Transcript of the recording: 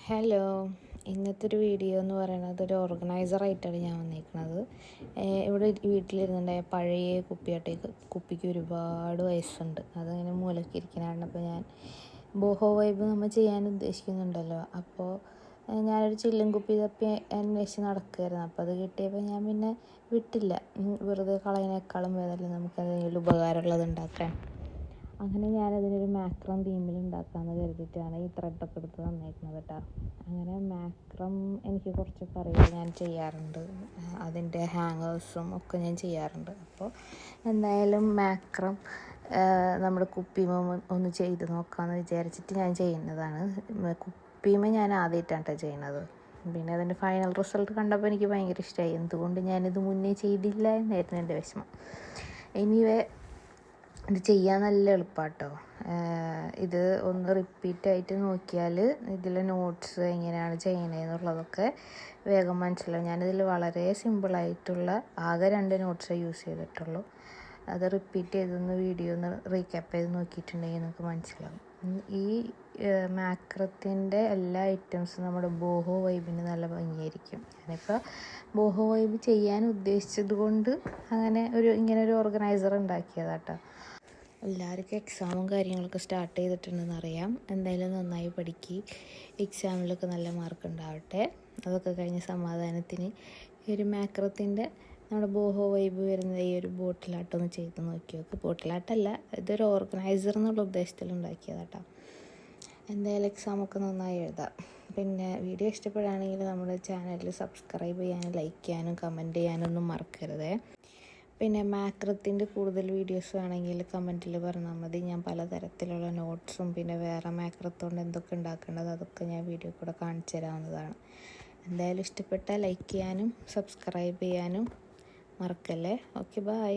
Hello, ഇന്നത്തെ ഒരു video എന്ന് പറയുന്നത് ഒരു ഓർഗനൈസറായിട്ടാണ് ഞാൻ വന്നിരിക്കുന്നത്. ഇവിടെ വീട്ടിലിരുന്നുണ്ടായ പഴയ കുപ്പിക്ക് ഒരുപാട് വയസ്സുണ്ട്. അതങ്ങനെ മൂലക്കിരിക്കണതാണ്. അപ്പോൾ ഞാൻ ബോഹോ വൈബ് നമ്മൾ ചെയ്യാൻ ഉദ്ദേശിക്കുന്നുണ്ടല്ലോ. അപ്പോൾ ഞാനൊരു ചില്ലും കുപ്പി തപ്പി അന്വേഷിച്ച് നടക്കുമായിരുന്നു. അപ്പോൾ അത് കിട്ടിയപ്പോൾ ഞാൻ പിന്നെ വിട്ടില്ല. വെറുതെ കളയുന്നേക്കാളും ഭേദമല്ലേ നമുക്ക് എന്തെങ്കിലും ഉപകാരമുള്ളത് ഉണ്ടാക്കാൻ. അങ്ങനെ ഞാനതിനൊരു മാക്രം തീമിൽ ഉണ്ടാക്കാമെന്ന് കരുതിയിട്ടാണ് ഈ ത്രെഡൊക്കെ എടുത്ത് തന്നേക്കുന്നത് കേട്ടോ. അങ്ങനെ മാക്രം എനിക്ക് കുറച്ചൊക്കെ അറിയാം, ഞാൻ ചെയ്യാറുണ്ട്. അതിൻ്റെ ഹാങ്ങേഴ്സും ഒക്കെ ഞാൻ ചെയ്യാറുണ്ട്. അപ്പോൾ എന്തായാലും മാക്രം നമ്മുടെ കുപ്പിമ ഒന്ന് ചെയ്ത് നോക്കാമെന്ന് വിചാരിച്ചിട്ട് ഞാൻ ചെയ്യുന്നതാണ്. കുപ്പിമ ഞാൻ ആദ്യമായിട്ടാണ് കേട്ടോ ചെയ്യുന്നത്. പിന്നെ അതിൻ്റെ ഫൈനൽ റിസൾട്ട് കണ്ടപ്പോൾ എനിക്ക് ഭയങ്കര ഇഷ്ടമായി. എന്തുകൊണ്ട് ഞാനിത് മുന്നേ ചെയ്തില്ല എന്നായിരുന്നു എൻ്റെ വിഷമം. എനിവേ ഇത് ചെയ്യാൻ നല്ല എളുപ്പമാണ് കേട്ടോ. ഇത് ഒന്ന് റിപ്പീറ്റായിട്ട് നോക്കിയാൽ ഇതിലെ നോട്ട്സ് എങ്ങനെയാണ് ചെയ്യണതെന്നുള്ളതൊക്കെ വേഗം മനസ്സിലാവും. ഞാനിതിൽ വളരെ സിമ്പിളായിട്ടുള്ള ആകെ 2 നോട്ട്സേ യൂസ് ചെയ്തിട്ടുള്ളൂ. അത് റിപ്പീറ്റ് ചെയ്തൊന്ന് വീഡിയോ ഒന്ന് റീക്യാപ്പ് ചെയ്ത് നോക്കിയിട്ടുണ്ടെങ്കിൽ നമുക്ക് മനസ്സിലാവും. ഈ മാക്രത്തിൻ്റെ എല്ലാ ഐറ്റംസും നമ്മുടെ ബോഹോ വൈബിന് നല്ല ഭംഗിയായിരിക്കും. ഞാനിപ്പോൾ ബോഹോ വൈബ് ചെയ്യാൻ ഉദ്ദേശിച്ചത് കൊണ്ട് അങ്ങനെ ഇങ്ങനെ ഒരു ഓർഗനൈസർ ഉണ്ടാക്കിയതാട്ടോ. എല്ലാവർക്കും എക്സാമും കാര്യങ്ങളൊക്കെ സ്റ്റാർട്ട് ചെയ്തിട്ടുണ്ടെന്ന് അറിയാം. എന്തായാലും നന്നായി പഠിക്കുക, എക്സാമിലൊക്കെ നല്ല മാർക്ക് ഉണ്ടാവട്ടെ. അതൊക്കെ കഴിഞ്ഞ് സമാധാനത്തിന് ഈ ഒരു മാക്രത്തിൻ്റെ നമ്മുടെ ബോഹോ വൈബ് വരുന്നത് ഈ ഒരു ബോട്ടിലാട്ടൊന്ന് ചെയ്ത് നോക്കി നോക്ക്. ബോട്ടിലാട്ടല്ല, ഇതൊരു ഓർഗനൈസർ എന്നുള്ള ഉദ്ദേശത്തിൽ ഉണ്ടാക്കിയതാട്ടോ. എന്തായാലും എക്സാമൊക്കെ നന്നായി എഴുതാം. പിന്നെ വീഡിയോ ഇഷ്ടപ്പെടുകയാണെങ്കിൽ നമ്മുടെ ചാനലിൽ സബ്സ്ക്രൈബ് ചെയ്യാനും ലൈക്ക് ചെയ്യാനും കമൻറ്റ് ചെയ്യാനൊന്നും മറക്കരുതേ. പിന്നെ മാക്രത്തിൻ്റെ കൂടുതൽ വീഡിയോസ് വേണമെങ്കിൽ കമൻറ്റിൽ പറഞ്ഞാൽ മതി. ഞാൻ പലതരത്തിലുള്ള നോട്ട്സും പിന്നെ വേറെ മാക്രത്തോണ്ട് എന്തൊക്കെ ഉണ്ടാക്കേണ്ടത് അതൊക്കെ ഞാൻ വീഡിയോ കൂടെ കാണിച്ചു തരാവുന്നതാണ്. എന്തായാലും ഇഷ്ടപ്പെട്ടാൽ ലൈക്ക് ചെയ്യാനും സബ്സ്ക്രൈബ് ചെയ്യാനും മറക്കല്ലേ. Okay, by.